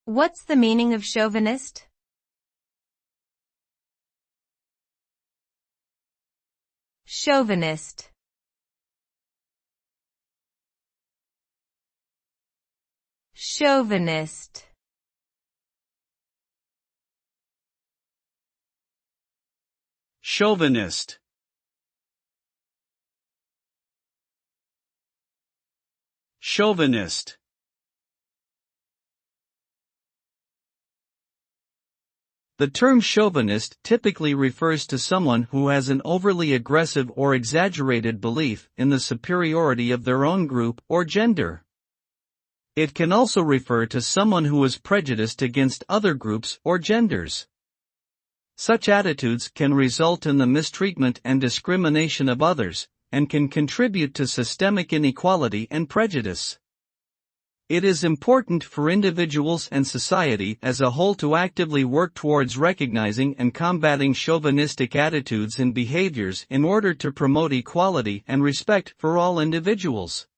What's the meaning of chauvinist? Chauvinist. Chauvinist. Chauvinist. Chauvinist. The term chauvinist typically refers to someone who has an overly aggressive or exaggerated belief in the superiority of their own group or gender. It can also refer to someone who is prejudiced against other groups or genders. Such attitudes can result in the mistreatment and discrimination of others, and can contribute to systemic inequality and prejudice. It is important for individuals and society as a whole to actively work towards recognizing and combating chauvinistic attitudes and behaviors in order to promote equality and respect for all individuals.